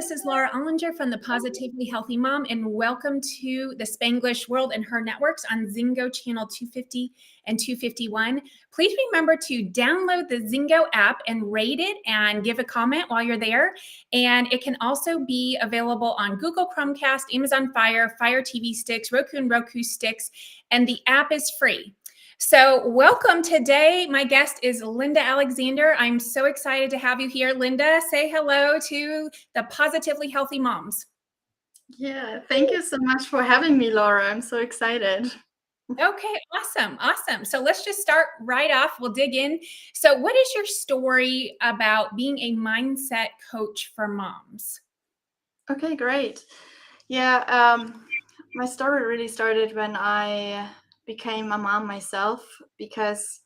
this is Laura Ollinger from the Positively Healthy Mom, and welcome to the Spanglish World and Her Networks on Zingo channel 250 and 251. Please remember to download the Zingo app and rate it and give a comment while you're there. And it can also be available on Google Chromecast, Amazon Fire, Fire TV sticks, Roku and Roku sticks, and the app is free. So welcome today. My guest is Linda Alexander. I'm so excited to have you here. Linda, say hello to the Positively Healthy Moms. Yeah, thank you so much for having me, Laura. I'm so excited. Okay, awesome. So let's just start right off. We'll dig in. So what is your story about being a mindset coach for moms? Okay, great. Yeah, my story really started when I became a mom myself because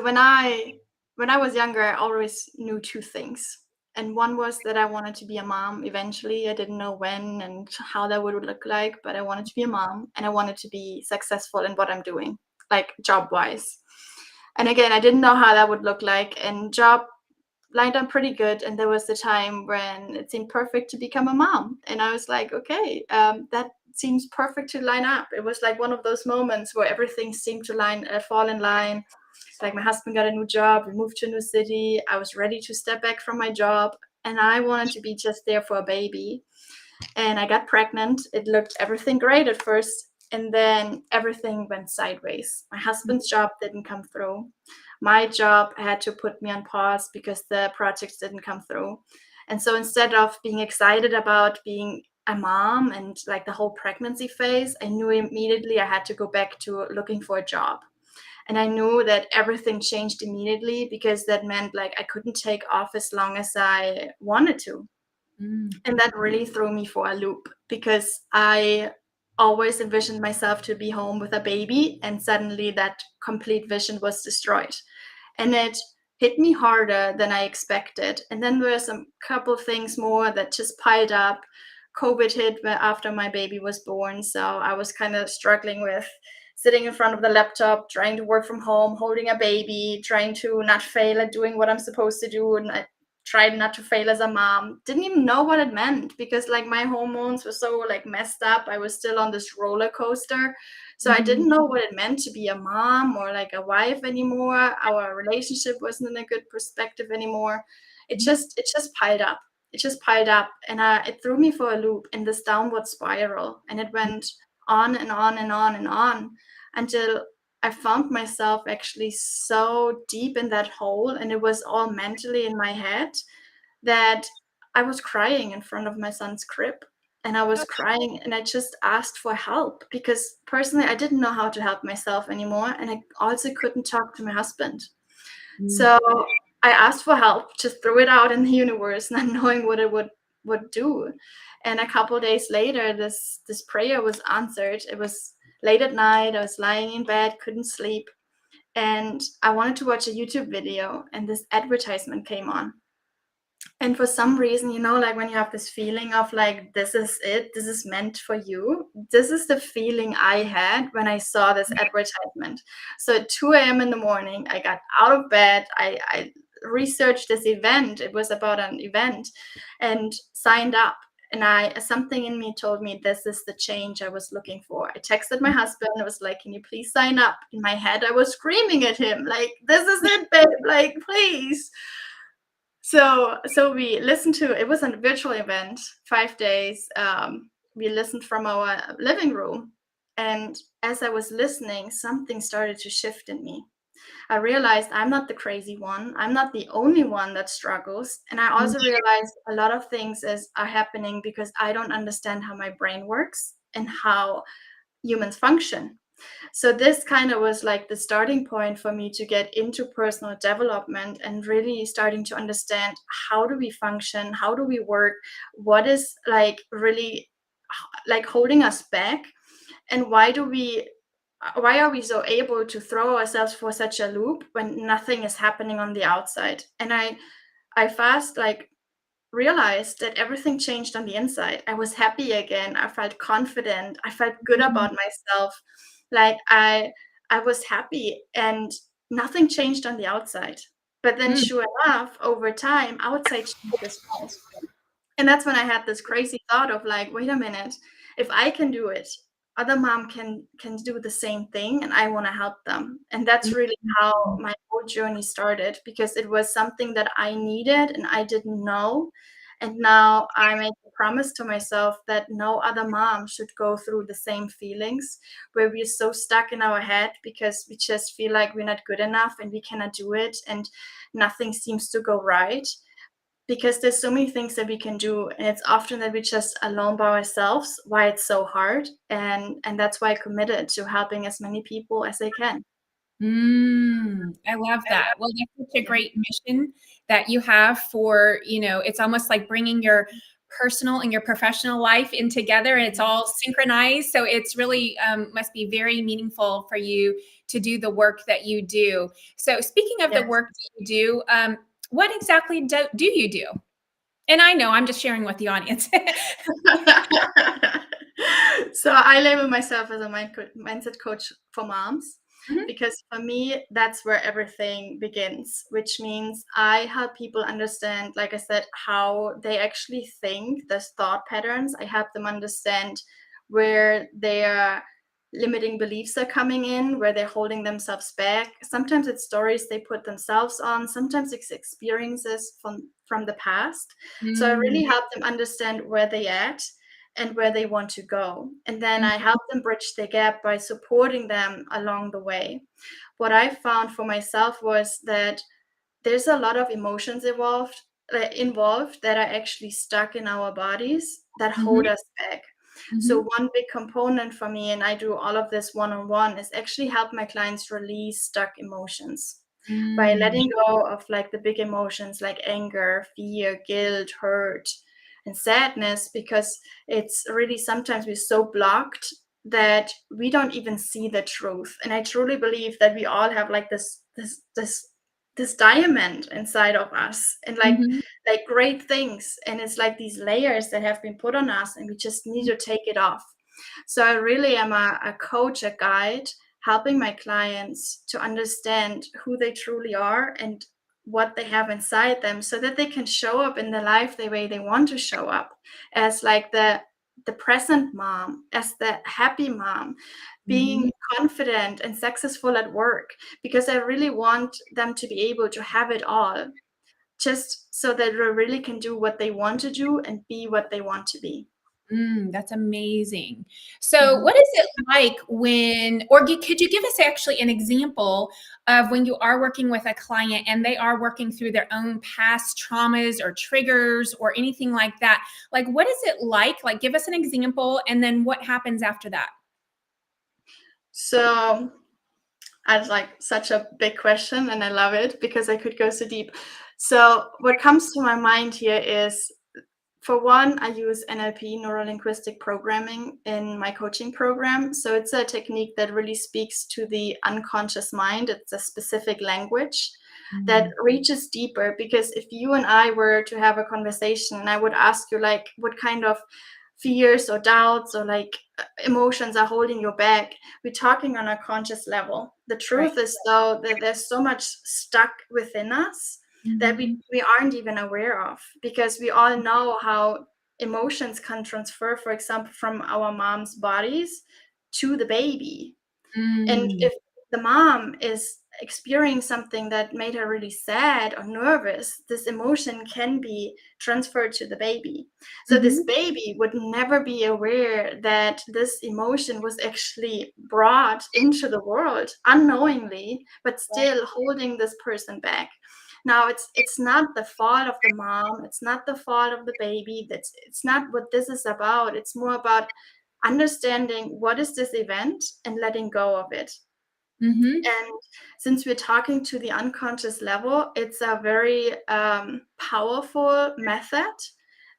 when I was younger, I always knew two things. And one was that I wanted to be a mom eventually. I didn't know when and how that would look like, but I wanted to be a mom and I wanted to be successful in what I'm doing, like job-wise. And again, I didn't know how that would look like, and job lined up pretty good. And there was the time when it seemed perfect to become a mom. And I was like, okay, that seems perfect to line up. It was like one of those moments where everything seemed to fall in line. Like my husband got a new job, we moved to a new city. I was ready to step back from my job and I wanted to be just there for a baby. And I got pregnant. It looked everything great at first. And then everything went sideways. My husband's job didn't come through. My job had to put me on pause because the projects didn't come through. And so instead of being excited about being a mom and like the whole pregnancy phase, I knew immediately I had to go back to looking for a job. And I knew that everything changed immediately because that meant like I couldn't take off as long as I wanted to. And that really threw me for a loop because I always envisioned myself to be home with a baby, and suddenly that complete vision was destroyed. And it hit me harder than I expected. And then there were some couple things more that just piled up. COVID hit after my baby was born, so I was kind of struggling with sitting in front of the laptop, trying to work from home, holding a baby, trying to not fail at doing what I'm supposed to do, and I tried not to fail as a mom. Didn't even know what it meant because like my hormones were so like messed up. I was still on this roller coaster. So I didn't know what it meant to be a mom or like a wife anymore. Our relationship wasn't in a good perspective anymore. It just piled up. It just piled up, and it threw me for a loop in this downward spiral, and it went on and on and on and on until I found myself actually so deep in that hole, and it was all mentally in my head, that I was crying in front of my son's crib. And I was crying and I just asked for help because personally I didn't know how to help myself anymore. And I also couldn't talk to my husband. So I asked for help, just threw it out in the universe, not knowing what it would do. And a couple of days later, this prayer was answered. It was late at night. I was lying in bed, couldn't sleep, and I wanted to watch a YouTube video, and this advertisement came on. And for some reason, like when you have this feeling of like, this is it, this is meant for you. This is the feeling I had when I saw this advertisement. So at 2 a.m. in the morning, I got out of bed. I researched this event. It was about an event, and signed up. And something in me told me this is the change I was looking for. I texted my husband. I was like, can you please sign up? In my head, I was screaming at him, like, this is it, babe, like, please. So we listened to, it was a virtual event, 5 days. We listened from our living room. And as I was listening, something started to shift in me. I realized I'm not the crazy one. I'm not the only one that struggles. And I also realized a lot of things are happening because I don't understand how my brain works and how humans function. So this kind of was like the starting point for me to get into personal development and really starting to understand, how do we function? How do we work? What is like really like holding us back? And why are we so able to throw ourselves for such a loop when nothing is happening on the outside? And I fast like realized that everything changed on the inside. I was happy again. I felt confident. I felt good about myself. Like I was happy, and nothing changed on the outside. But then sure enough, over time, outside changed as well. And that's when I had this crazy thought of like, wait a minute, if I can do it, other mom can do the same thing, and I want to help them. And that's really how Mhm. my whole journey started, because it was something that I needed and I didn't know. And now I made a promise to myself that no other mom should go through the same feelings, where we're so stuck in our head because we just feel like we're not good enough and we cannot do it and nothing seems to go right, because there's so many things that we can do, and it's often that we're just alone by ourselves, why it's so hard. And that's why I committed to helping as many people as I can. I love that. Well, that's such a great mission that you have for, it's almost like bringing your personal and your professional life in together, and it's all synchronized. So it's really must be very meaningful for you to do the work that you do. So speaking of the Yes. work that you do, what exactly do you do? And I know I'm just sharing with the audience. So I label myself as a mindset coach for moms, Mhm, because for me, that's where everything begins, which means I help people understand, like I said, how they actually think, the thought patterns. I help them understand where their limiting beliefs are coming in, where they're holding themselves back. Sometimes it's stories they put themselves on, sometimes it's experiences from the past. So I mm, really help them understand where they at and where they want to go. And then I help them bridge the gap by supporting them along the way. What I found for myself was that there's a lot of emotions involved that are actually stuck in our bodies that hold mhm, us back. So mhm, one big component for me, and I do all of this one-on-one, is actually help my clients release stuck emotions by mm, letting go of like the big emotions like anger, fear, guilt, hurt, and sadness, because it's really sometimes we're so blocked that we don't even see the truth. And I truly believe that we all have like this diamond inside of us, and mhm, like great things, and it's like these layers that have been put on us and we just need to take it off. So I really am a coach, a guide, helping my clients to understand who they truly are and what they have inside them, so that they can show up in their life the way they want to show up, as like the present mom, as the happy mom, mhm, being confident and successful at work, because I really want them to be able to have it all, just so that they really can do what they want to do and be what they want to be. that's amazing. So, Mhm. what is it like when, or could you give us actually an example of when you are working with a client and they are working through their own past traumas or triggers or anything like that? Like, what is it like? Like, give us an example, and then what happens after that? So that's like such a big question, and I love it because I could go so deep. So what comes to my mind here is, for one, I use NLP, neuro linguistic programming, in my coaching program. So it's a technique that really speaks to the unconscious mind. It's a specific language that Mm, reaches deeper, because if you and I were to have a conversation and I would ask you like what kind of fears or doubts or like emotions are holding you back, we're talking on a conscious level. The right. truth is though that there's so much stuck within us that we, Mhm, we aren't even aware of, because we all know how emotions can transfer, for example, from our mom's bodies to the baby. And mm, if the mom is experiencing something that made her really sad or nervous, this emotion can be transferred to the baby. So this mhm, baby would never be aware that this emotion was actually brought into the world unknowingly, but right. still holding this person back. Now it's not the fault of the mom, it's not the fault of the baby. It's not what this is about. It's more about understanding what is this event and letting go of it. Mhm, And since we're talking to the unconscious level, it's a very powerful method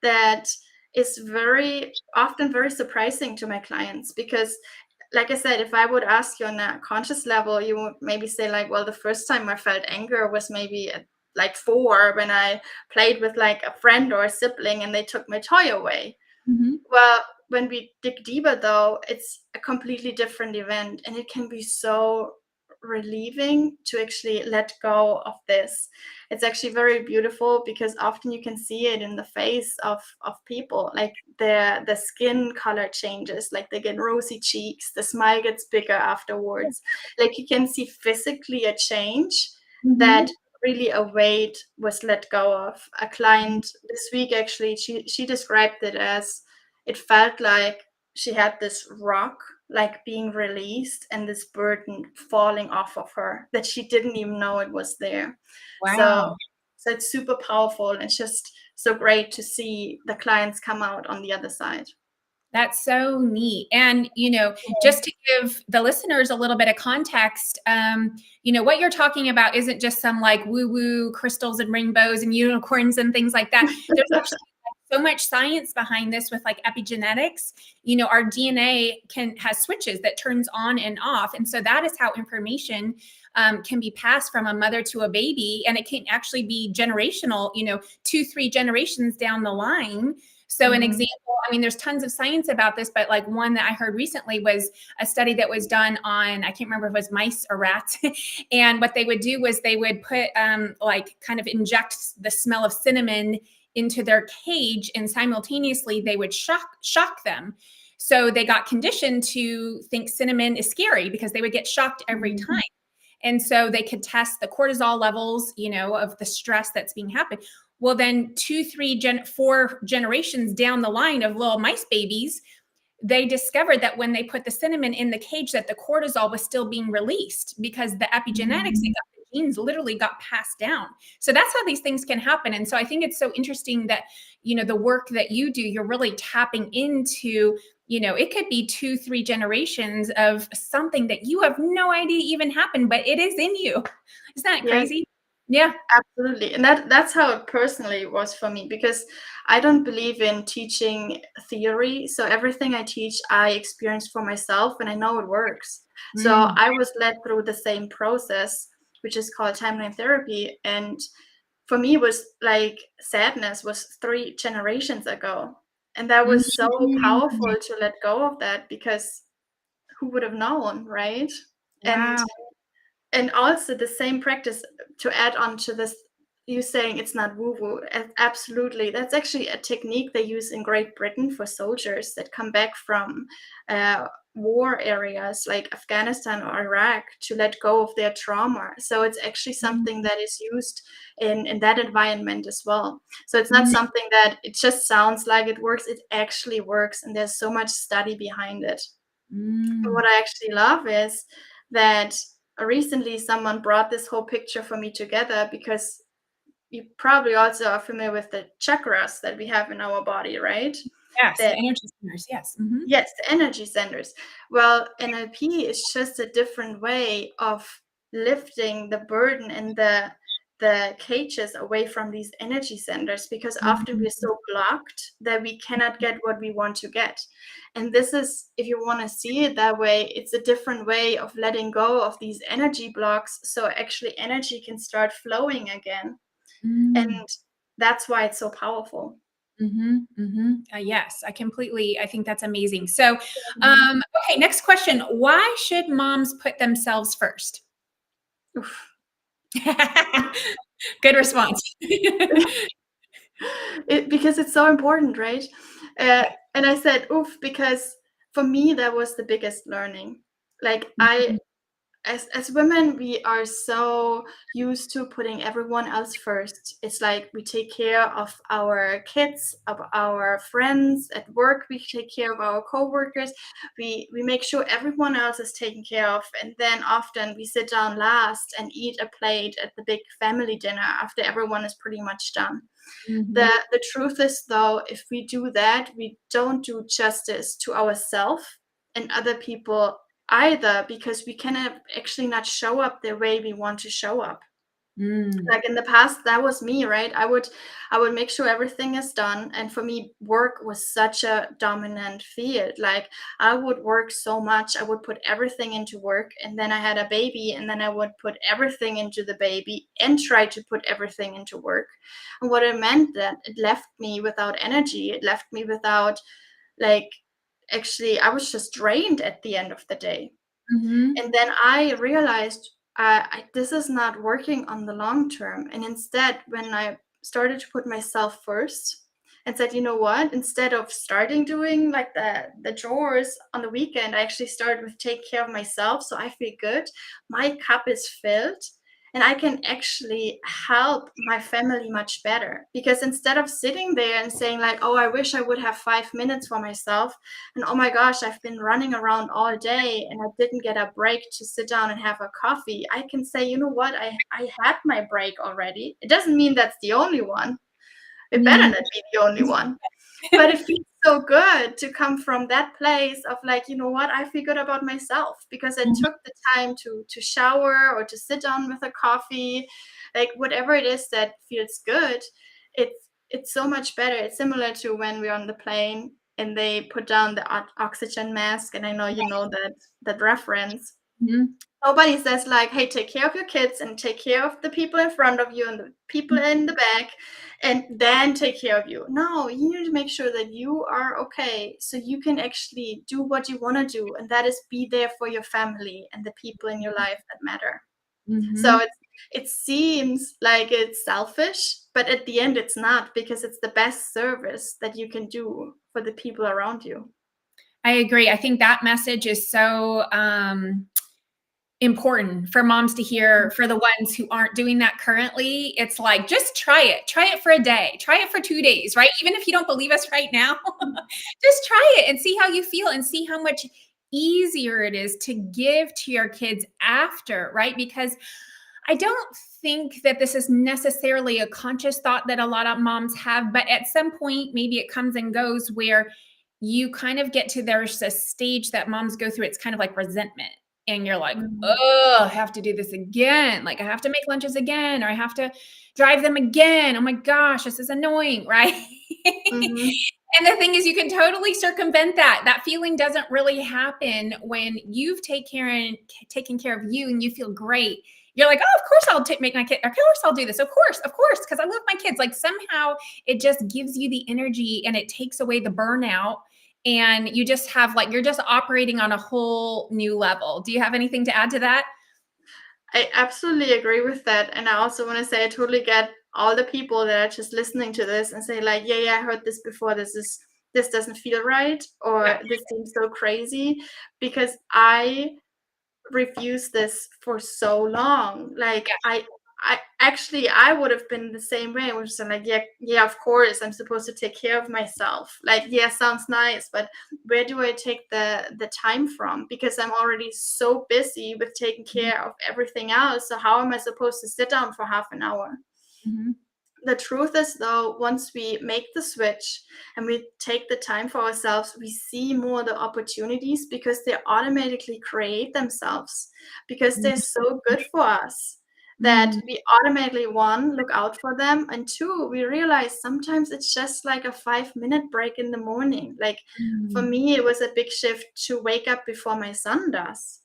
that is very often very surprising to my clients, because like I said, if I would ask you on a conscious level, you would maybe say like, well, the first time I felt anger was maybe at like 4, when I played with like a friend or a sibling and they took my toy away. mhm, Well, when we dig deeper, though, it's a completely different event, and it can be so relieving to actually let go of this. It's actually very beautiful because often you can see it in the face of people, like the skin color changes, like they get rosy cheeks, the smile gets bigger afterwards. Like you can see physically a change that really a weight was let go of. A client this week, actually, she described it as it felt like she had this rock like being released and this burden falling off of her that she didn't even know it was there. So Wow. so it's super powerful, and it's just so great to see the clients come out on the other side. That's so neat. And, just to give the listeners a little bit of context, what you're talking about isn't just some like woo woo crystals and rainbows and unicorns and things like that. There's actually so much science behind this with like epigenetics. Our DNA has switches that turns on and off. And so that is how information can be passed from a mother to a baby. And it can actually be generational, 2, 3 generations down the line. So an example, I mean, there's tons of science about this, but like one that I heard recently was a study that was done on, I can't remember if it was mice or rats. And what they would do was they would put like kind of inject the smell of cinnamon into their cage, and simultaneously they would shock them. So they got conditioned to think cinnamon is scary because they would get shocked every time. And so they could test the cortisol levels, of the stress that's being happened. Well, then 2, 3, 4 generations down the line of little mice babies, they discovered that when they put the cinnamon in the cage, that the cortisol was still being released because the epigenetics, the genes literally got passed down. So that's how these things can happen. And so I think it's so interesting that, the work that you do, you're really tapping into, it could be 2, 3 generations of something that you have no idea even happened, but it is in you. Isn't that Yes. crazy? Yeah. Absolutely. And that's how it personally was for me, because I don't believe in teaching theory. So everything I teach, I experience for myself, and I know it works. So Mm. I was led through the same process, which is called timeline therapy. And for me, it was like sadness was 3 generations ago. And that was so powerful Mm. to let go of that, because who would have known, right? And Wow. and also the same practice, to add on to this, you saying it's not woo-woo, absolutely. That's actually a technique they use in Great Britain for soldiers that come back from war areas like Afghanistan or Iraq, to let go of their trauma. So it's actually something that is used in that environment as well. So it's not Mm. something that it just sounds like it works. It actually works, and there's so much study behind it. And what Mm. I actually love is that recently someone brought this whole picture for me together, because you probably also are familiar with the chakras that we have in our body, right? Yes, the That energy centers. Yes. Mhm. Yes, the energy centers. Well, NLP is just a different way of lifting the burden and the cages away from these energy centers, because often we're Mhm. so blocked that we cannot get what we want to get. And this is, if you want to see it that way, it's a different way of letting go of these energy blocks, so actually energy can start flowing again. Mm. And that's why it's so powerful. Mhm. Mhm. Yes, I think that's amazing. So, Mhm. okay, next question. Why should moms put themselves first? Oof. Good It's response. because it's so important, right? Yeah. And I said, oof, because for me, that was the biggest learning. Like Mhm. as women, we are so used to putting everyone else first. It's like we take care of our kids, of our friends at work. We take care of our coworkers. We make sure everyone else is taken care of, and then often we sit down last and eat a plate at the big family dinner after everyone is pretty much done. Mhm. The truth is, though, if we do that, we don't do justice to ourselves and other people either, because we can actually not show up the way we want to show up. Mm. Like in the past, that was me, right? I would make sure everything is done, and for me, work was such a dominant field. Like I would work so much, I would put everything into work, and then I had a baby, and then I would put everything into the baby and try to put everything into work. And what it meant, that it left me without energy. It left me without, like, actually, I was just drained at the end of the day. Mhm. And then I realized this is not working on the long term. And instead, when I started to put myself first and said, you know what, instead of starting doing like the chores on the weekend, I actually started with take care of myself so I feel good. My cup is filled and I can actually help my family much better. Because instead of sitting there and saying, like, oh, I wish I would have 5 minutes for myself, and oh my gosh, I've been running around all day and I didn't get a break to sit down and have a coffee, I can say, you know what, I had my break already. It doesn't mean that's the only one. It better Mhm. not be the only one. But it feels so good to come from that place of like, you know what, I feel good about myself because I Mhm. took the time to shower or to sit down with a coffee, like whatever it is that feels good. It's so much better. It's similar to when we're on the plane and they put down the oxygen mask, and I know you know that reference. Mhm. Nobody says like, hey, take care of your kids and take care of the people in front of you and the people in the back and then take care of you. No, you need to make sure that you are okay so you can actually do what you want to do, and that is be there for your family and the people in your life that matter. So Mhm. it seems like it's selfish, but at the end it's not, because it's the best service that you can do for the people around you. I agree. I think that message is so important for moms to hear. For the ones who aren't doing that currently, it's like, just try it for a day, try it for 2 days, right? Even if you don't believe us right now, just try it and see how you feel and see how much easier it is to give to your kids after, right? Because I don't think that this is necessarily a conscious thought that a lot of moms have, but at some point, maybe it comes and goes where you kind of get to, there's a stage that moms go through. It's kind of like resentment. And you're like, Mhm. oh, I have to do this again. Like, I have to make lunches again, or I have to drive them again. Oh my gosh, this is annoying, right? Mhm. And the thing is, you can totally circumvent that. That feeling doesn't really happen when you've taken care of you and you feel great. You're like, oh, of course I'll make my kid. Of course I'll do this. Of course, because I love my kids. Like, somehow it just gives you the energy and it takes away the burnout. And you just have, like, you're just operating on a whole new level. Do you have anything to add to that? I absolutely agree with that. And I also want to say I totally get all the people that are just listening to this and say, like, yeah, I heard this before. This doesn't feel right, Yeah. or this seems so crazy, because I refused this for so long. Like Yeah. I actually I would have been the same way. I was just like, yeah, of course I'm supposed to take care of myself. Like, yeah, sounds nice, but where do I take the time from? Because I'm already so busy with taking care of everything else. So how am I supposed to sit down for half an hour? Mhm. The truth is, though, once we make the switch and we take the time for ourselves, we see more the opportunities because they automatically create themselves, because they're so good for us that Mhm. we automatically, one, look out for them, and two, we realize sometimes it's just like a 5 minute break in the morning. Like, for Mhm. me, it was a big shift to wake up before my son does.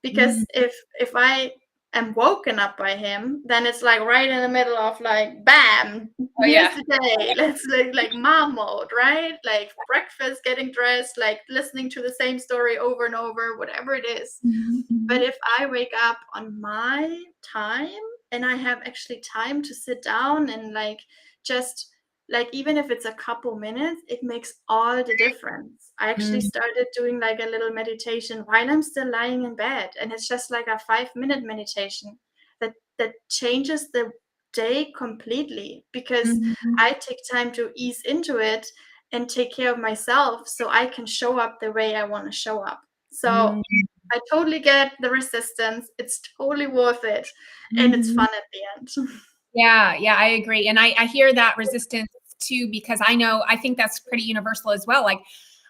Because Mhm. if I am woken up by him, then it's like right in the middle of like, bam, Oh, here's yeah. the day. Let's like mom mode, right? Like breakfast, getting dressed, like listening to the same story over and over, whatever it is. Mhm. But Mhm. if I wake up on my time and I have actually time to sit down and like just like, even if it's a couple minutes, it makes all the difference. I actually Mhm. started doing like a little meditation while I'm still lying in bed, and it's just like a 5 minute meditation that changes the day completely, because Mhm. I take time to ease into it and take care of myself so I can show up the way I want to show up. So Mhm. I totally get the resistance. It's totally worth it, and it's Mhm. fun at the end. Yeah, yeah, I agree. And I hear that resistance too, because I think that's pretty universal as well. Like,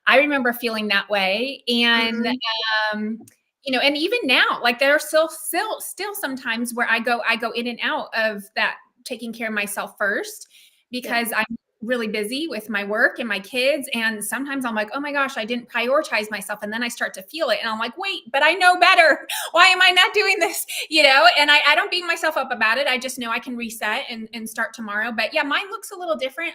I remember feeling that way. And Mhm. um, and even now, like, there are still sometimes where I go in and out of that, taking care of myself first, Yeah. because I'm really busy with my work and my kids. And sometimes I'm like, oh my gosh, I didn't prioritize myself. And then I start to feel it. And I'm like, wait, but I know better. Why am I not doing this? And I don't beat myself up about it. I just know I can reset and start tomorrow. But yeah, mine looks a little different.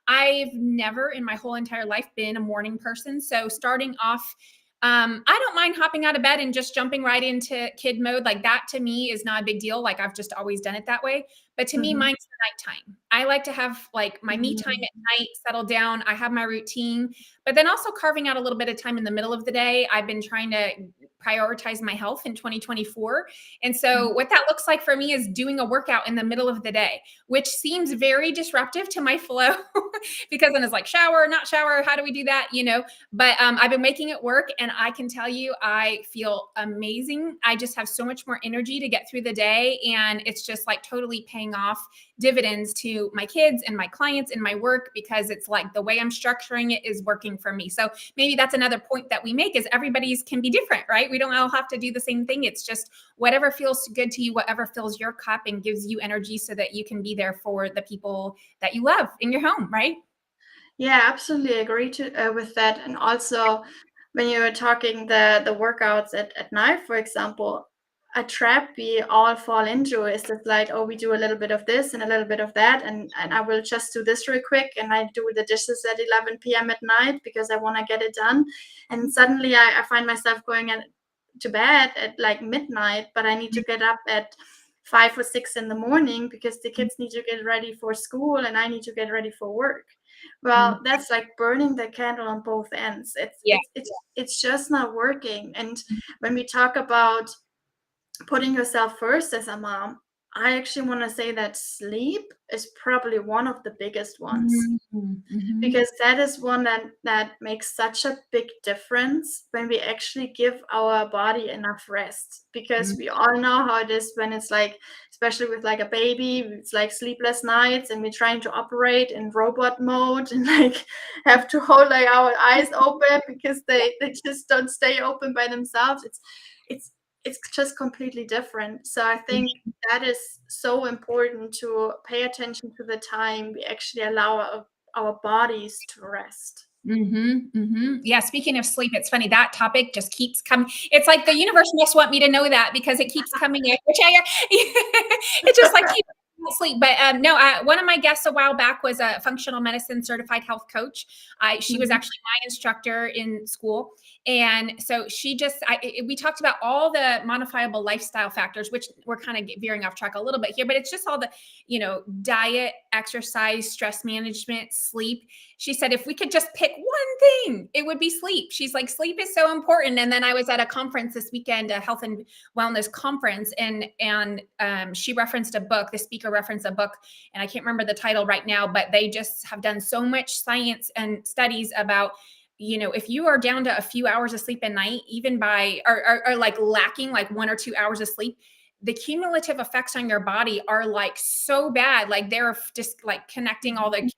I've never in my whole entire life been a morning person. So starting off I don't mind hopping out of bed and just jumping right into kid mode. Like that to me is not a big deal. Like I've just always done it that way. But to me, Mhm. mine's the nighttime. I like to have like my me time Mm. at night, settle down. I have my routine, but then also carving out a little bit of time in the middle of the day. I've been trying to prioritize my health in 2024. And so Mm. what that looks like for me is doing a workout in the middle of the day, which seems very disruptive to my flow because then it's like shower, not shower. How do we do that? But I've been making it work, and I can tell you, I feel amazing. I just have so much more energy to get through the day, and it's just like totally paying off dividends to my kids and my clients and my work because it's like the way I'm structuring it is working for me. So maybe that's another point that we make is everybody's can be different, right? We don't all have to do the same thing. It's just whatever feels good to you, whatever fills your cup and gives you energy so that you can be there for the people that you love in your home, right? Yeah, absolutely agree with that. And also, when you were talking the workouts at night, for example, a trap we all fall into is just like, oh, we do a little bit of this and a little bit of that, and I will just do this real quick, and I do the dishes at 11 p.m. at night because I want to get it done, and suddenly I find myself going to bed at like midnight, but I need to get up at 5 or 6 in the morning because the kids need to get ready for school and I need to get ready for work. Well, that's like burning the candle on both ends. It's Yeah. it's it's it's just not working. And when we talk about putting yourself first as a mom, I actually want to say that sleep is probably one of the biggest ones, Mhm. because that is one that makes such a big difference when we actually give our body enough rest, because Mhm. we all know how it is when it's like, especially with like a baby, it's like sleepless nights and we're trying to operate in robot mode and like have to hold like our eyes open because they just don't stay open by themselves. It's it's just completely different. So I think that is so important to pay attention to the time we actually allow our bodies to rest. Yeah, speaking of sleep, it's funny, that topic just keeps coming. It's like the universe must want me to know that because it keeps coming in, which I it just like keeps sleep. But no, one of my guests a while back was a functional medicine certified health coach. She was Mhm. actually my instructor in school. And so we talked about all the modifiable lifestyle factors, which we're kind of veering off track a little bit here, but it's just all the, diet, exercise, stress management, sleep. She said, if we could just pick one thing, it would be sleep. She's like, sleep is so important. And then I was at a conference this weekend, a health and wellness conference, and she referenced a book. The speaker referenced a book, and I can't remember the title right now, but they just have done so much science and studies about, if you are down to a few hours of sleep a night, even by or like lacking like 1 or 2 hours of sleep, the cumulative effects on your body are like so bad. Like they're just like connecting all the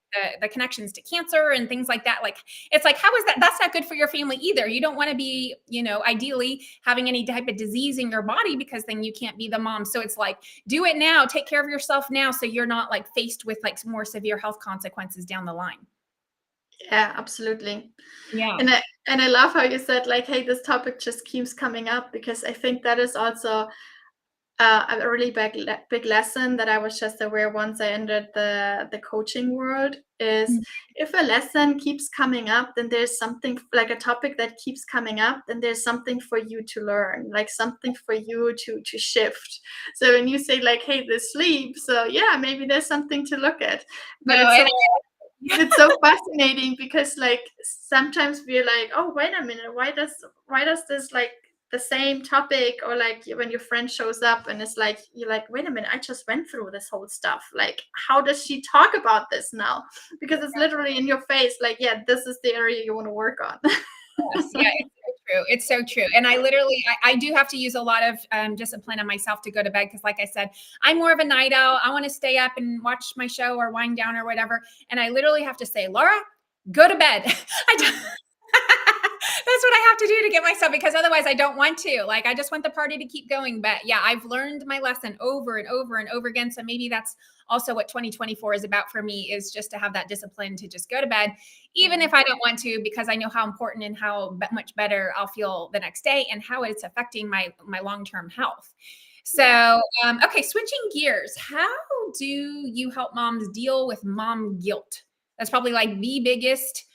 connections to cancer and things like that. Like it's like, how is that? That's not good for your family either. You don't want to be, ideally having any type of disease in your body because then you can't be the mom. So it's like, do it now, take care of yourself now, so you're not like faced with like more severe health consequences down the line. Yeah, absolutely. Yeah. And I love how you said like, hey, this topic just keeps coming up, because I think that is also a really big lesson that I was just aware once I entered the coaching world is, if a lesson keeps coming up, then there's something, like a topic that keeps coming up, then there's something for you to learn, like something for you to shift. So when you say like, hey, the sleep, so yeah, maybe there's something to look at. But No, and it's so fascinating because like sometimes we're like, oh, wait a minute, why does this like the same topic, or like when your friend shows up and it's like, you're like, wait a minute, I just went through this whole stuff, like how does she talk about this now? Because it's literally in your face, like, yeah, this is the area you want to work on. yes, yeah, it's so true. It's so true. And I do have to use a lot of discipline on myself to go to bed because, like I said, I'm more of a night owl. I want to stay up and watch my show or wind down or whatever. And I literally have to say, Laura, go to bed. That's what I have to do to get myself, because otherwise I don't want to. Like I just want the party to keep going. But yeah, I've learned my lesson over and over and over again. So maybe that's also what 2024 is about for me, is just to have that discipline to just go to bed, even Yeah. if I don't want to, because I know how important and how much better I'll feel the next day and how it's affecting my long-term health. Yeah. So, okay, switching gears, how do you help moms deal with mom guilt? That's probably like the biggest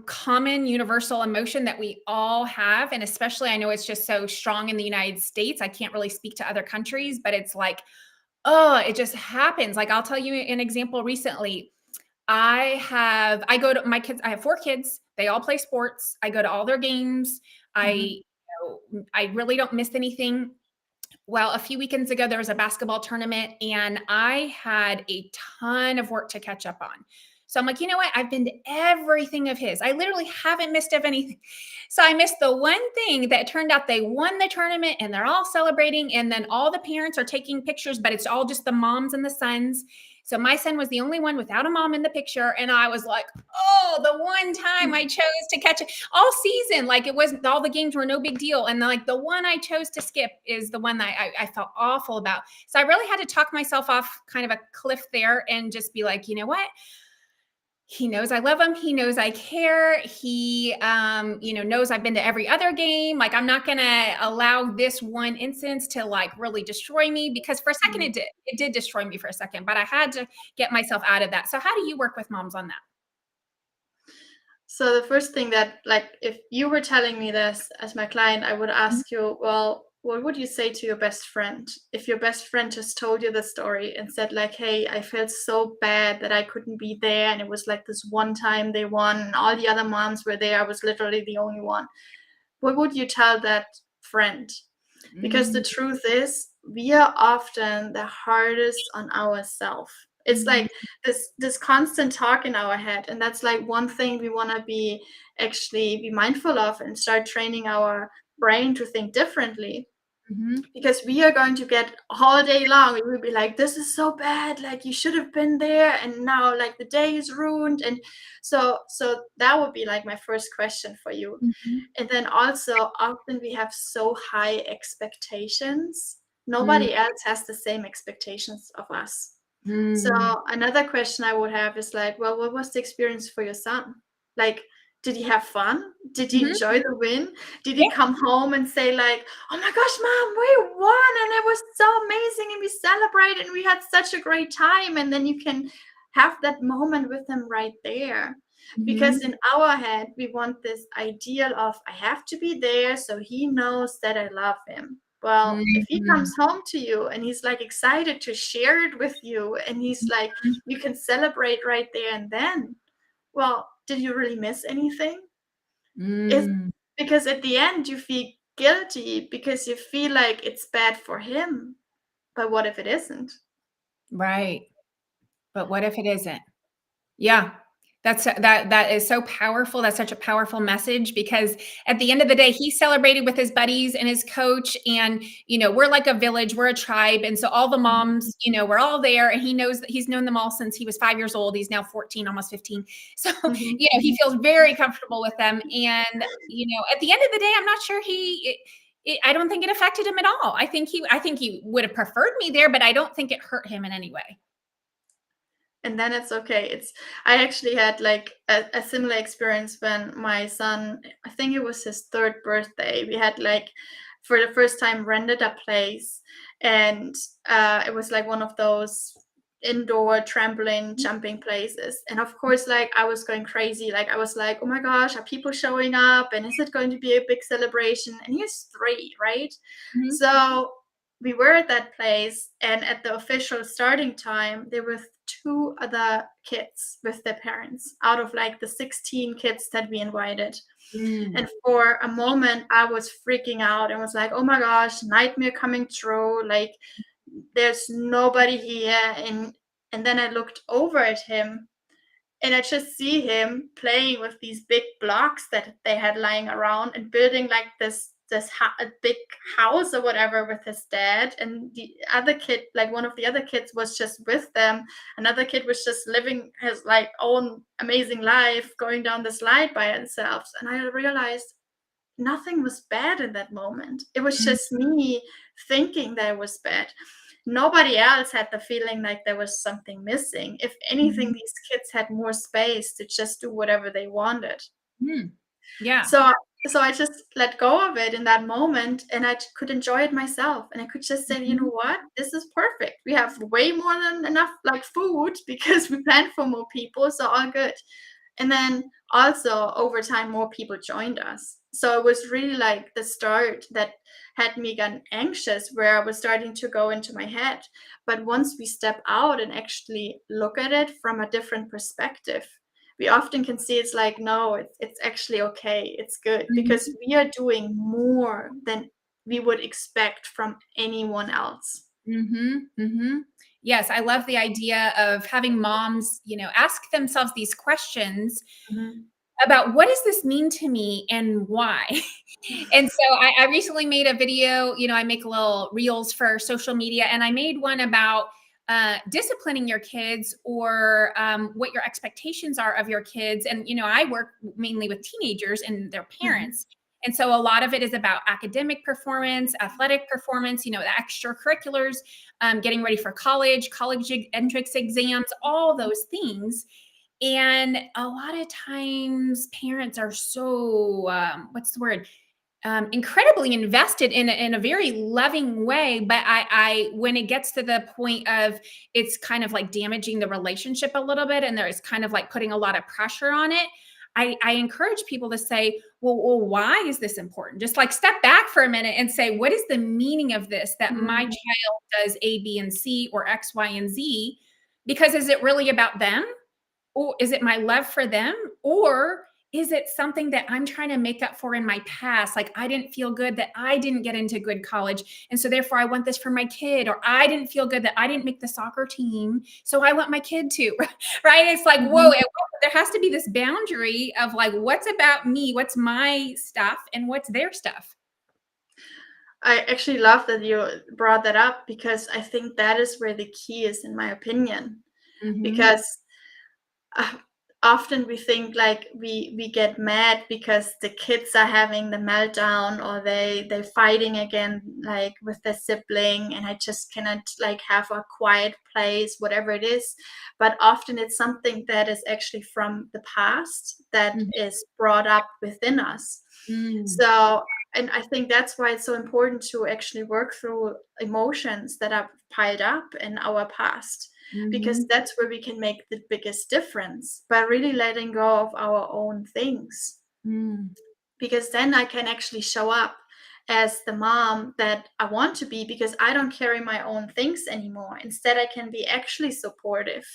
common universal emotion that we all have. And especially, I know it's just so strong in the United States. I can't really speak to other countries, but it's like, oh, it just happens. Like, I'll tell you an example recently. I go to my kids, I have 4 kids. They all play sports. I go to all their games. Mhm. I really don't miss anything. Well, a few weekends ago, there was a basketball tournament and I had a ton of work to catch up on. So I'm like, you know what? I've been to everything of his. I literally haven't missed of anything. So I missed the one thing that turned out they won the tournament and they're all celebrating. And then all the parents are taking pictures, but it's all just the moms and the sons. So my son was the only one without a mom in the picture. And I was like, oh, the one time I chose to catch it all season. Like, it wasn't, all the games were no big deal. And like the one I chose to skip is the one that I felt awful about. So I really had to talk myself off kind of a cliff there and just be like, you know what? He knows I love him. He knows I care. He, knows I've been to every other game. Like, I'm not going to allow this one instance to like really destroy me, because for a second Mhm. it did destroy me for a second, but I had to get myself out of that. So how do you work with moms on that? So the first thing that, like, if you were telling me this as my client, I would Mhm. ask you, well, what would you say to your best friend if your best friend just told you the story and said like, hey, I felt so bad that I couldn't be there, and it was like this one time they won and all the other moms were there, I was literally the only one. What would you tell that friend? Because the Mm, truth is, we are often the hardest on ourselves. It's mm, like this constant talk in our head, and that's like one thing we want to be mindful of and start training our brain to think differently, mhm, because we are going to get all day long, we will be like, this is so bad, like you should have been there, and now like the day is ruined. And so that would be like my first question for you. mhm, And then also, often we have so high expectations. mm, Nobody else has the same expectations of us. So mm, another question I would have is like, well, what was the experience for your son? Like, did he have fun? Did he mhm. enjoy the win? Did he Yeah. come home and say like, oh my gosh, mom, we won and it was so amazing and we celebrated and we had such a great time? And then you can have that moment with him right there. Because Mhm, in our head, we want this ideal of, I have to be there so he knows that I love him. Well, if he mm, comes home to you and he's like excited to share it with you, and he's like, you can celebrate right there and then, well, did you really miss anything? Is mm. because at the end you feel guilty because you feel like it's bad for him. But what if it isn't? Right. But what if it isn't? Yeah. That is so powerful. That's such a powerful message, because at the end of the day, he celebrated with his buddies and his coach, and, we're like a village, we're a tribe, and so all the Mhm, moms, we're all there, and he knows that he's known them all since he was 5 years old. He's now 14, almost 15. So, mhm. he feels very comfortable with them, and, at the end of the day, I'm not sure I don't think it affected him at all. I think he would have preferred me there, but I don't think it hurt him in any way. And then it's okay. I actually had like a similar experience when my son, I think it was his third birthday. We had like for the first time rented a place, and it was like one of those indoor trampoline jumping places. And of course, like I was going crazy. Like I was like, oh my gosh, are people showing up? And is it going to be a big celebration? And he's 3, right? Mhm. So we were at that place, and at the official starting time, there were 2 other kids with their parents out of like the 16 kids that we invited. Mm. And for a moment, I was freaking out and was like, oh my gosh, nightmare coming true. Like, there's nobody here. And then I looked over at him, and I just see him playing with these big blocks that they had lying around and building like a big house or whatever with his dad. And the other kid, like one of the other kids, was just with them. Another kid was just living his like own amazing life, going down the slide by themselves. And I realized nothing was bad in that moment. It was Mm, just me thinking that it was bad. Nobody else had the feeling like there was something missing. If anything, mhm, these kids had more space to just do whatever they wanted. mm. Yeah. So so I just let go of it in that moment, and could enjoy it myself, and I could just say, you know Mhm, what, this is perfect. We have way more than enough like food because we planned for more people, so all good. And then also over time, more people joined us. So it was really like the start that had me gotten anxious, where I was starting to go into my head. But once we step out and actually look at it from a different perspective, we often can see it's like, no, it's actually okay. It's good because Mhm. we are doing more than we would expect from anyone else. Mhm, mhm. Yes, I love the idea of having moms, ask themselves these questions Mhm. about what does this mean to me and why? And so I recently made a video, I make little reels for social media, and I made one about disciplining your kids, or what your expectations are of your kids. And, I work mainly with teenagers and their Mhm. parents. And so a lot of it is about academic performance, athletic performance, the extracurriculars, getting ready for college entrance exams, all those things. And a lot of times parents are so, what's the word? Incredibly invested in a very loving way, but I when it gets to the point of it's kind of like damaging the relationship a little bit, and there's kind of like putting a lot of pressure on it. I encourage people to say, well, why is this important? Just like step back for a minute and say, what is the meaning of this? That my Mhm. child does A, B, and C, or X, Y, and Z? Because is it really about them? Or is it my love for them? Or is it something that I'm trying to make up for in my past? Like, I didn't feel good that I didn't get into good college. And so therefore I want this for my kid. Or I didn't feel good that I didn't make the soccer team. So I want my kid to, right? It's like, whoa, Mhm. there has to be this boundary of like, what's about me? What's my stuff and what's their stuff? I actually love that you brought that up because I think that is where the key is, in my opinion. Mm-hmm. Because uh, often we think like we get mad because the kids are having the meltdown, or they're fighting again, like with their sibling, and I just cannot like have a quiet place, whatever it is. But often it's something that is actually from the past that is brought up within us. Mm-hmm. So, and I think that's why it's so important to actually work through emotions that are piled up in our past, because Mm-hmm. that's where we can make the biggest difference by really letting go of our own things. Mm-hmm. Because then I can actually show up as the mom that I want to be, because I don't carry my own things anymore. Instead, I can be actually supportive.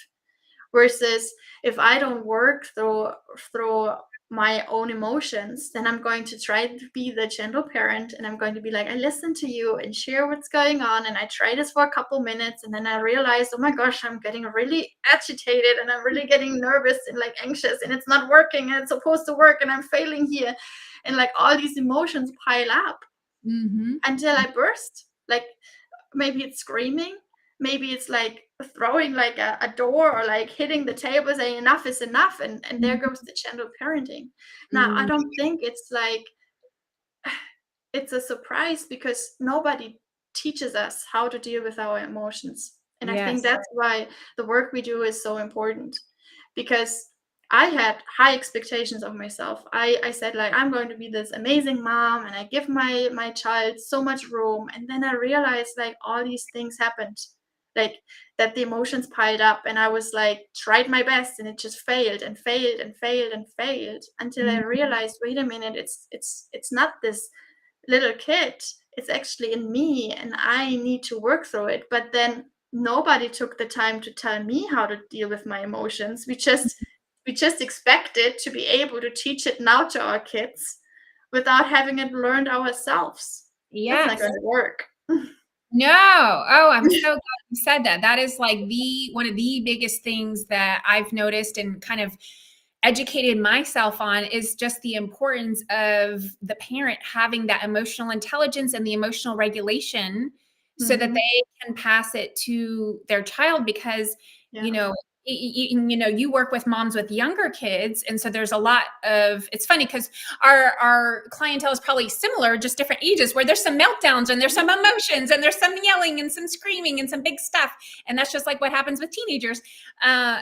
Versus if I don't work through my own emotions, then I'm going to try to be the gentle parent, and I'm going to be like, I listen to you and share what's going on, and I try this for a couple minutes, and then I realize, oh my gosh, I'm getting really agitated, and I'm really getting nervous and like anxious, and it's not working, and it's supposed to work, and I'm failing here. And like all these emotions pile up Mm-hmm. until I burst. Like maybe it's screaming, maybe it's like throwing like a door, or like hitting the table saying enough is enough, and there goes the gentle parenting. Now I Mm-hmm. don't think it's like it's a surprise, because nobody teaches us how to deal with our emotions. And I think Yes. that's why the work we do is so important, because I had high expectations of myself. I said like, I'm going to be this amazing mom, and I give my child so much room, and then I realized like all these things happened, like that the emotions piled up, and I was like tried my best, and it just failed and failed and failed and failed until I Mm-hmm. realized, wait a minute, it's not this little kid, it's actually in me, and I need to work through it. But then nobody took the time to tell me how to deal with my emotions. We just expected to be able to teach it now to our kids without having it learned ourselves. That's not Yes. going to work. No. Oh, I'm so glad you said that. That is like the one of the biggest things that I've noticed and kind of educated myself on is just the importance of the parent having that emotional intelligence and the emotional regulation so that Mhm. they can pass it to their child. Because you Yeah. know you work with moms with younger kids, and so there's a lot of, it's funny because our clientele is probably similar, just different ages, where there's some meltdowns and there's some emotions and there's some yelling and some screaming and some big stuff, and that's just like what happens with teenagers.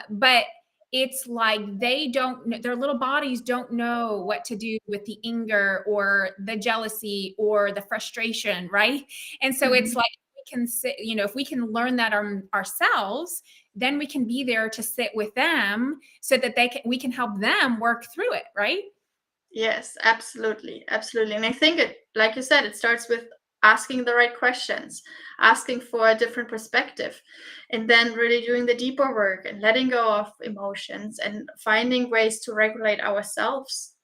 But it's like they don't, their little bodies don't know what to do with the anger or the jealousy or the frustration, right? And so it's Mhm. like we can sit, if we can learn that ourselves, then we can be there to sit with them so that we can help them work through it, right? Yes, absolutely. Absolutely. And I think it, like you said, it starts with asking the right questions, asking for a different perspective, and then really doing the deeper work and letting go of emotions and finding ways to regulate ourselves.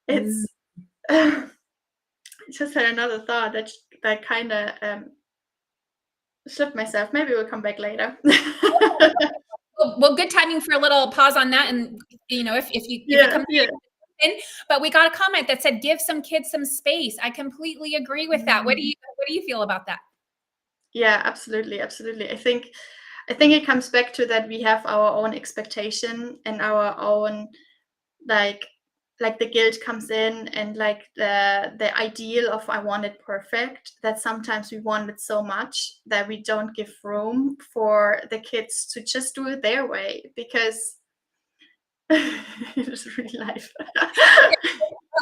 Mm. It's I just had another thought that kind of slipped myself. Maybe we'll come back later. Well, good timing for a little pause on that. And if it Yeah, comes yeah. in, but we got a comment that said, give some kids some space. I completely agree with that. What do you feel about that? Yeah, absolutely, absolutely. I think it comes back to that we have our own expectation and our own, like the guilt comes in, and like the ideal of I want it perfect, that sometimes we want it so much that we don't give room for the kids to just do it their way, because it's real life.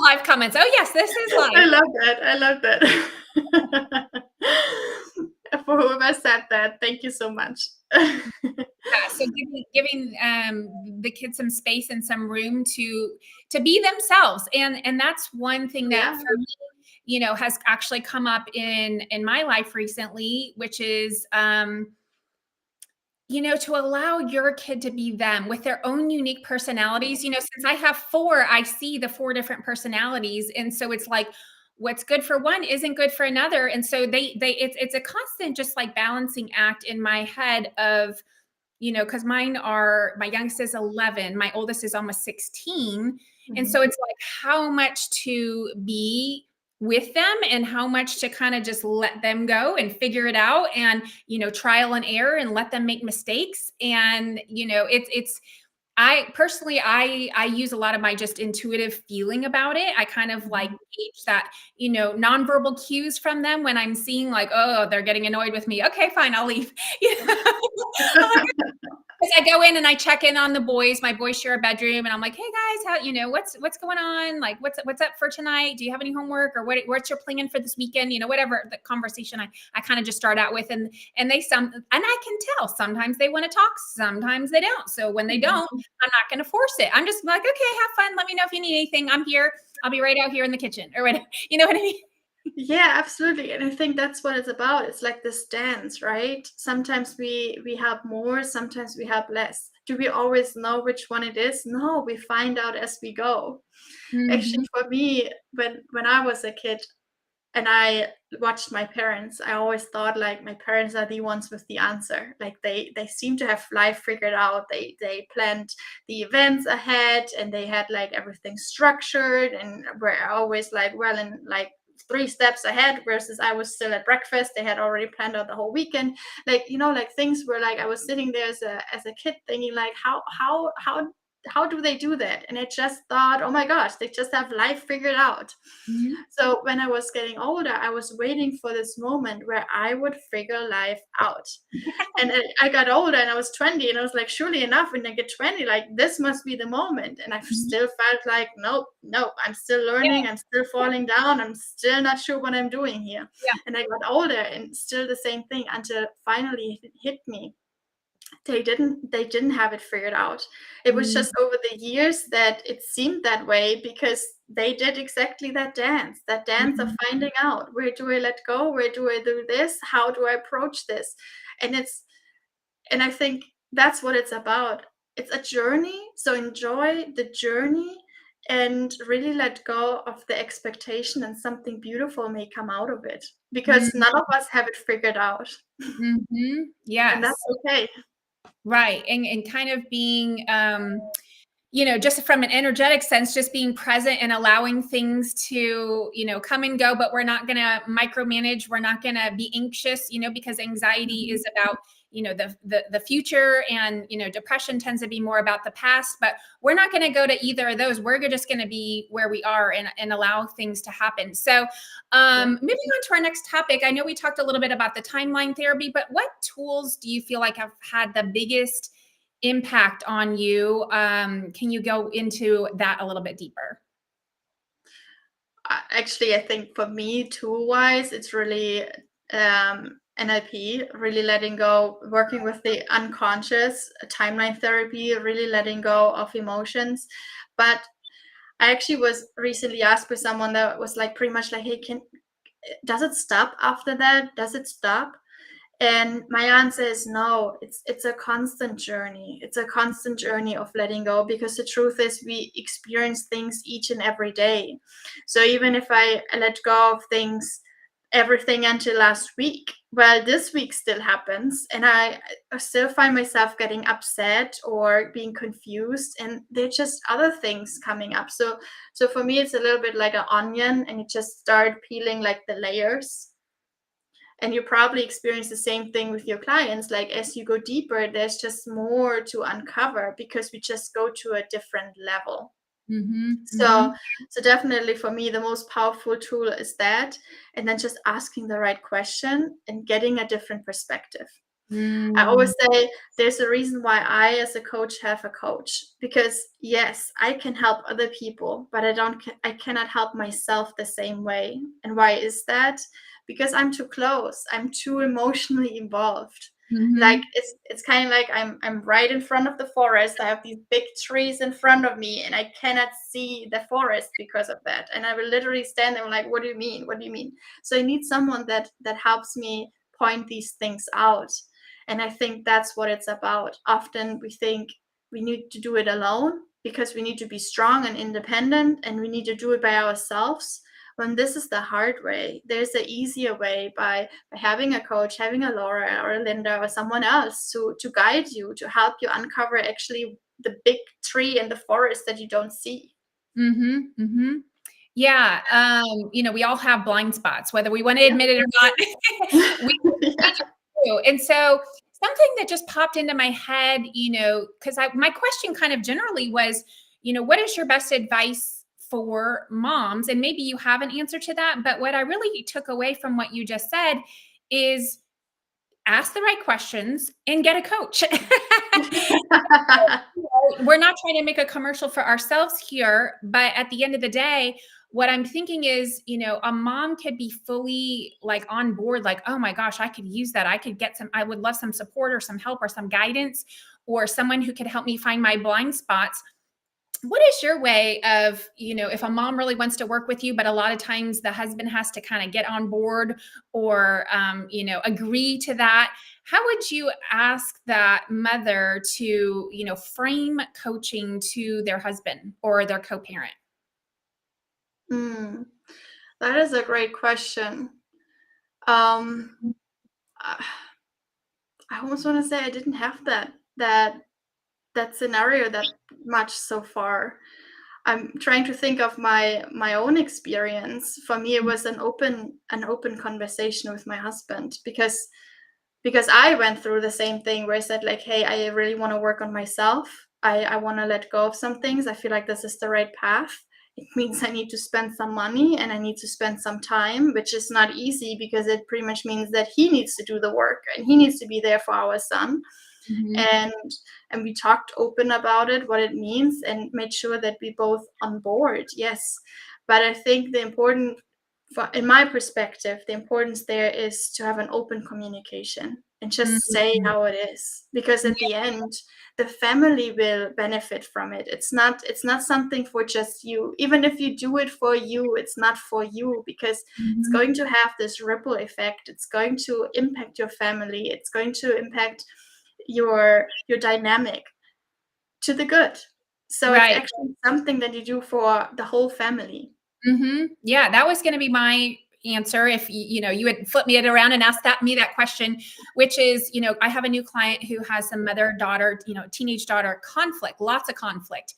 Live comments. Oh yes, this is live. I love that. I love that. For whoever said that, thank you so much. Yeah, so giving the kids some space and some room to be themselves, and that's one thing that Yeah. for me, has actually come up in my life recently, which is to allow your kid to be them with their own unique personalities. Since I have four, I see the four different personalities. And so it's like, what's good for one isn't good for another. And so it's a constant, just like balancing act in my head of, because my youngest is 11, my oldest is almost 16. And so Mhm. it's like how much to be with them and how much to kind of just let them go and figure it out, and trial and error, and let them make mistakes. And it's I personally, I use a lot of my just intuitive feeling about it. I kind of like Mhm. gauge that, nonverbal cues from them when I'm seeing like, oh, they're getting annoyed with me. Okay, fine, I'll leave. I'm like, 'cause I go in and I check in on the boys. My boys share a bedroom, and I'm like, "Hey guys, how what's going on? Like, what's up for tonight? Do you have any homework, or what's your plan for this weekend? Whatever the conversation I kind of just start out with." And I can tell sometimes they want to talk, sometimes they don't. So when they don't, Mhm. I'm not going to force it. I'm just like, "Okay, have fun. Let me know if you need anything. I'm here. I'll be right out here in the kitchen or whatever." You know what I mean? Yeah, absolutely. And I think that's what it's about. It's like this dance, right? Sometimes we have more, sometimes we have less. Do we always know which one it is? No, we find out as we go. Actually, Mhm. for me, when I was a kid and I watched my parents, I always thought like my parents are the ones with the answer. Like they seem to have life figured out. They planned the events ahead, and they had like everything structured, and were always like well in like 3 steps ahead, versus I was still at breakfast. They had already planned out the whole weekend. Like, like things were like I was sitting there as a kid thinking like how do they do that? And I just thought, oh my gosh, they just have life figured out. Mhm. So when I was getting older, I was waiting for this moment where I would figure life out. And I got older, and I was 20, and I was like, surely enough, when I get 20, like this must be the moment. And I Mhm. still felt like, nope, nope, I'm still learning, I'm still falling down, I'm still not sure what I'm doing here. Yeah. And I got older, and still the same thing, until finally it hit me. They didn't have it figured out. It was Mhm. just over the years that it seemed that way, because they did exactly that dance of Mhm. finding out, where do I let go, where do I do this, how do I approach this. And I think that's what it's about. It's a journey, so enjoy the journey and really let go of the expectation, and something beautiful may come out of it, because none of us have it figured out, Mhm. and Yes. that's okay. Right. And kind of being, just from an energetic sense, just being present and allowing things to, come and go, but we're not going to micromanage. We're not going to be anxious, because anxiety Mhm. is about, the future, and, depression tends to be more about the past, but we're not going to go to either of those. We're just going to be where we are, and allow things to happen. So, Yeah. moving on to our next topic, I know we talked a little bit about the timeline therapy, but what tools do you feel like have had the biggest impact on you? Can you go into that a little bit deeper? Actually, I think for me, tool wise, it's really NLP, really letting go, working with the unconscious, timeline therapy, really letting go of emotions. But I actually was recently asked by someone that was like pretty much like, hey, does it stop after that? Does it stop? And my answer is no. It's a constant journey. It's a constant journey of letting go, because the truth is we experience things each and every day. So even if I let go of things, everything until last week, well, this week still happens, and I still find myself getting upset or being confused, and there's just other things coming up. So for me, it's a little bit like an onion, and you just start peeling like the layers. And you probably experience the same thing with your clients. Like as you go deeper, there's just more to uncover, because we just go to a different level. So definitely for me, the most powerful tool is that, and then just asking the right question and getting a different perspective. I always say there's a reason why I, as a coach, have a coach, because yes, I can help other people, but I cannot help myself the same way. And why is that? Because I'm too close. I'm too emotionally involved. Like it's kind of like I'm right in front of the forest. I have these big trees in front of me, and I cannot see the forest because of that. And I will literally stand there and like, what do you mean? What do you mean? So I need someone that helps me point these things out. And I think that's what it's about. Often we think we need to do it alone because we need to be strong and independent, and we need to do it by ourselves. When this is the hard way, there's an easier way by having a coach, having a Laura or a Linda or someone else to guide you, to help you uncover actually the big tree in the forest that you don't see. Yeah. We all have blind spots, whether we want to admit it or not. we Yeah. do. And so something that just popped into my head, because my question kind of generally was, what is your best advice for moms? And maybe you have an answer to that, but what I really took away from what you just said is ask the right questions and get a coach. We're not trying to make a commercial for ourselves here, but at the end of the day, what I'm thinking is, a mom could be fully like on board, like, oh my gosh, I could use that. I would love some support or some help or some guidance or someone who could help me find my blind spots. What is your way of, if a mom really wants to work with you, but a lot of times the husband has to kind of get on board or, agree to that? How would you ask that mother to, frame coaching to their husband or their co-parent? Mm, that is a great question. Um, I I almost want to say I didn't have that scenario that much so far. I'm trying to think of my own experience. For me, it was an open conversation with my husband, because I went through the same thing where I said like, hey, I really want to work on myself. I want to let go of some things. I feel like this is the right path. It means I need to spend some money and I need to spend some time, which is not easy, because it pretty much means that he needs to do the work and he needs to be there for our son. And we talked open about it, what it means, and made sure that we both on board. Yes, but I think in my perspective, the importance there is to have an open communication and just say how it is, because at the end the family will benefit from it. It's not something for just you. Even if you do it for you, it's not for you, because it's going to have this ripple effect. It's going to impact your family. It's going to impact your dynamic to the good. So it's Right. actually something that you do for the whole family. Yeah, that was going to be my answer if you had flipped me it around and asked me that question, which is, I have a new client who has some mother-daughter, teenage daughter conflict, lots of conflict.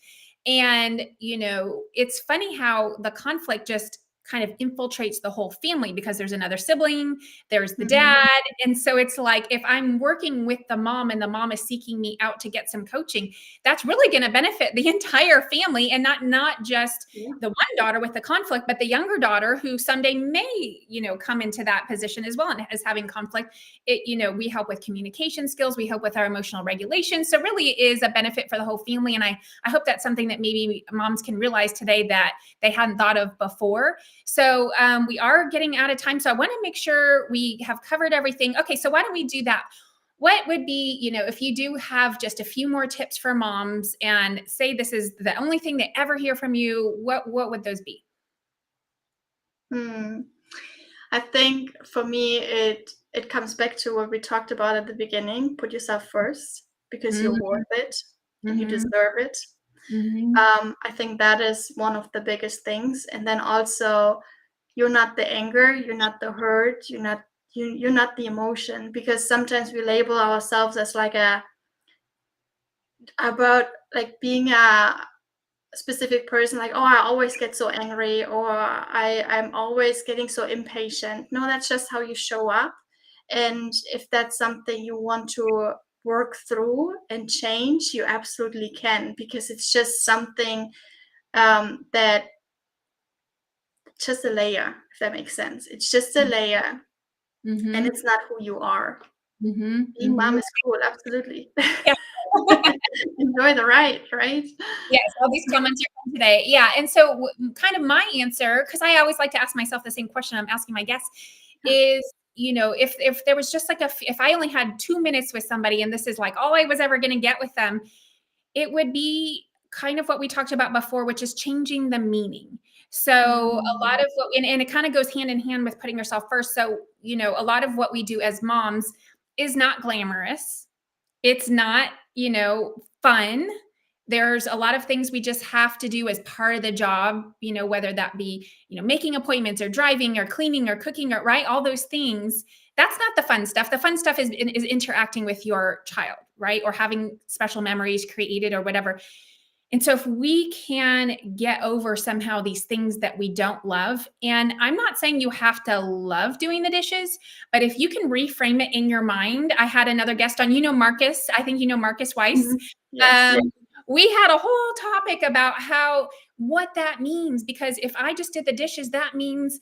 And, it's funny how the conflict just kind of infiltrates the whole family, because there's another sibling, there's the Mhm. dad. And so it's like, if I'm working with the mom and the mom is seeking me out to get some coaching, that's really going to benefit the entire family, and not just Yeah. the one daughter with the conflict, but the younger daughter who someday may, come into that position as well and is having conflict. We help with communication skills. We help with our emotional regulation. So really it is a benefit for the whole family. And I hope that's something that maybe moms can realize today that they hadn't thought of before. So we are getting out of time. So I want to make sure we have covered everything. Okay, so why don't we do that? What would be, if you do have just a few more tips for moms and say this is the only thing they ever hear from you, what would those be? Hmm. I think for me, it comes back to what we talked about at the beginning. Put yourself first because you're Mm-hmm. worth it and you Mm-hmm. deserve it. Mm-hmm. I think that is one of the biggest things. And then also, you're not the anger, you're not the hurt, you're not the emotion, because sometimes we label ourselves as like about like being a specific person, like, oh, I always get so angry, or I'm always getting so impatient. No, that's just how you show up. And if that's something you want to work through and change, you absolutely can, because it's just something that just a layer, if that makes sense. It's just a layer, and Mm-hmm. it's not who you are. Mm-hmm. Being mom Mm-hmm. is cool, absolutely. Yeah. Enjoy the ride, right? Yes, all these comments are from today. Yeah. And so, kind of my answer, because I always like to ask myself the same question I'm asking my guests, is, if there was just like if I only had 2 minutes with somebody and this is like all I was ever going to get with them, it would be kind of what we talked about before, which is changing the meaning. So a lot Mm, of what, and it kind of goes hand in hand with putting yourself first. So, a lot of what we do as moms is not glamorous. It's not, fun. There's a lot of things we just have to do as part of the job, whether that be, making appointments or driving or cleaning or cooking or right, all those things. That's not the fun stuff. The fun stuff is interacting with your child, right? Or having special memories created or whatever. And so if we can get over somehow these things that we don't love, and I'm not saying you have to love doing the dishes, but if you can reframe it in your mind. I had another guest on, Marcus. I think you know Marcus Weiss. mhm. Yes. Um, we had a whole topic about what that means, because if I just did the dishes, that means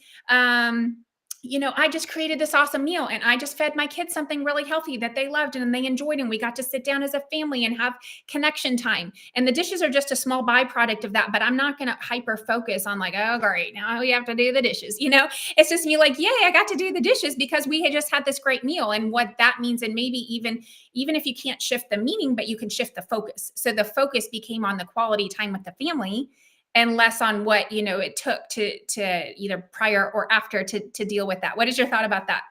I just created this awesome meal and I just fed my kids something really healthy that they loved and they enjoyed, and we got to sit down as a family and have connection time. And the dishes are just a small byproduct of that, but I'm not going to hyper focus on like, oh, great, now we have to do the dishes. It's just me like, yay, I got to do the dishes because we had just had this great meal, and what that means. And maybe even if you can't shift the meaning, but you can shift the focus. So the focus became on the quality time with the family and less on what, it took to either prior or after to deal with that. What is your thought about that?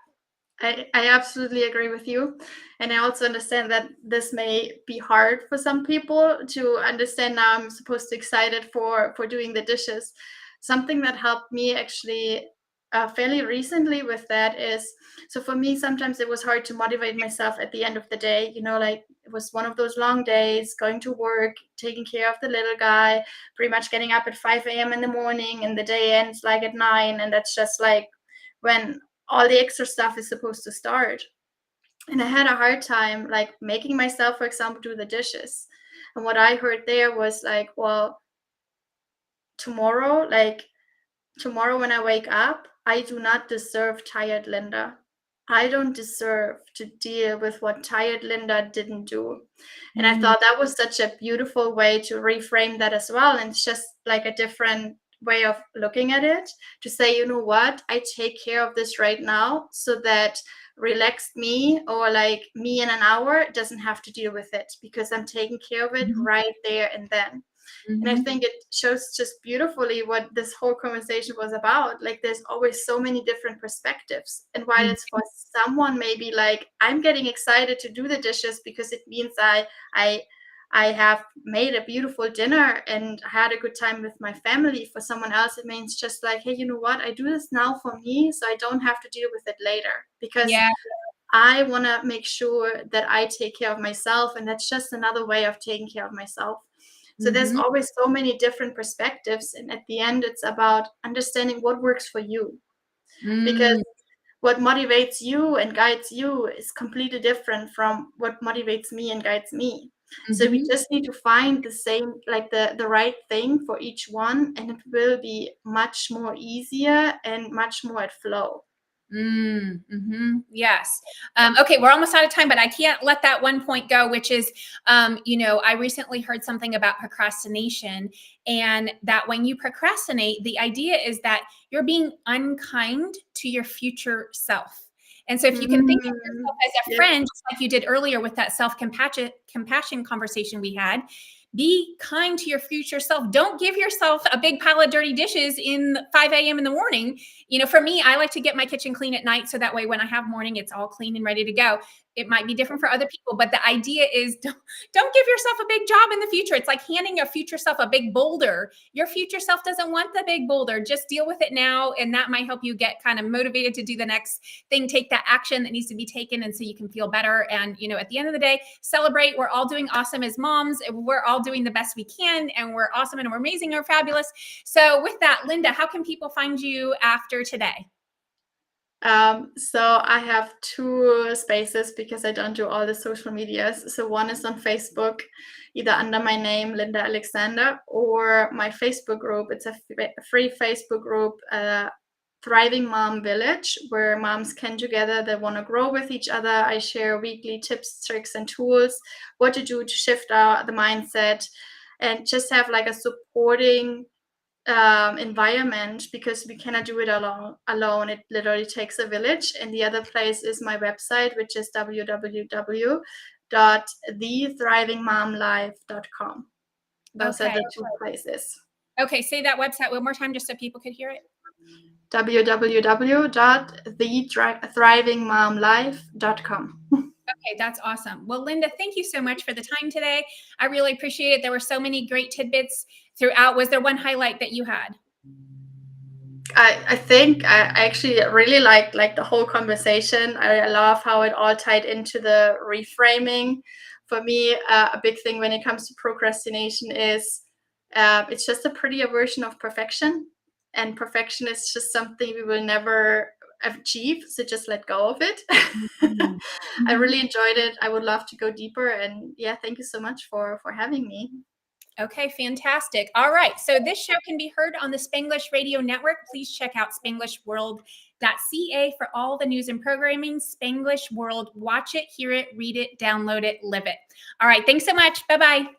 I absolutely agree with you. And I also understand that this may be hard for some people to understand. Now I'm supposed to excited for doing the dishes. Something that helped me actually fairly recently with that is, so for me, sometimes it was hard to motivate myself at the end of the day. Like it was one of those long days, going to work, taking care of the little guy, pretty much getting up at 5 a.m. in the morning, and the day ends like at 9. And that's just like when all the extra stuff is supposed to start. And I had a hard time like making myself, for example, do the dishes. And what I heard there was like, well, tomorrow, tomorrow when I wake up, I do not deserve tired Linda. I don't deserve to deal with what tired Linda didn't do. And I Mm, thought that was such a beautiful way to reframe that as well. And it's just like a different way of looking at it, to say, you know what, I take care of this right now so that relaxed me, or like me in an hour, doesn't have to deal with it, because I'm taking care of it mhm, right there and then. And I mhm, think it shows just beautifully what this whole conversation was about. Like, there's always so many different perspectives. And while mhm, it's for someone maybe like, I'm getting excited to do the dishes because it means I I have made a beautiful dinner and had a good time with my family. For someone else, it means just like, hey, you know what? I do this now for me, so I don't have to deal with it later, because yeah. I want to make sure that I take care of myself. And that's just another way of taking care of myself. So there's Mhm, always so many different perspectives. And at the end, it's about understanding what works for you, because mm, what motivates you and guides you is completely different from what motivates me and guides me. So we mhm. just need to find the same, like the right thing for each one, and it will be much more easier and much more at flow. Yes. Okay, we're almost out of time, but I can't let that one point go, which is, I recently heard something about procrastination, and that when you procrastinate, the idea is that you're being unkind to your future self. And so if you can think of Mm, yourself as a yep. friend, just like you did earlier with that self-compassion conversation we had, be kind to your future self. Don't give yourself a big pile of dirty dishes in 5 a.m. in the morning. For me, I like to get my kitchen clean at night, so that way when I have morning, it's all clean and ready to go. It might be different for other people, but the idea is don't give yourself a big job in the future. It's like handing your future self a big boulder. Your future self doesn't want the big boulder. Just deal with it now, and that might help you get kind of motivated to do the next thing, take that action that needs to be taken, and so you can feel better. And at the end of the day, celebrate. We're all doing awesome as moms. We're all doing the best we can, and we're awesome and we're amazing and we're fabulous. So with that, Linda, how can people find you after today? So I have two spaces because I don't do all the social medias. So one is on Facebook, either under my name, Linda Alexander, or my Facebook group. It's a free Facebook group, Thriving Mom Village, where moms can together, they want to grow with each other. I share weekly tips, tricks, and tools, what to do to shift the mindset and just have like a supporting environment, because we cannot do it alone. It literally takes a village. And the other place is my website, which is www.thethrivingmomlife.com. Those are Okay. the two places. Okay. Say that website one more time just so people could hear it. www.thethrivingmomlife.com. Okay, that's awesome. Well, Linda, thank you so much for the time today. I really appreciate it. There were so many great tidbits throughout. Was there one highlight that you had? I think I actually really like the whole conversation. I love how it all tied into the reframing. For me, a big thing when it comes to procrastination is it's just a prettier version of perfection, and perfection is just something we will never achieve. So just let go of it. Mhm. I Mhm. really enjoyed it. I would love to go deeper, and yeah, thank you so much for having me. Okay, fantastic. All right. So this show can be heard on the Spanglish Radio Network. Please check out spanglishworld.ca for all the news and programming. Spanglish World, watch it, hear it, read it, download it, live it. All right. Thanks so much. Bye-bye.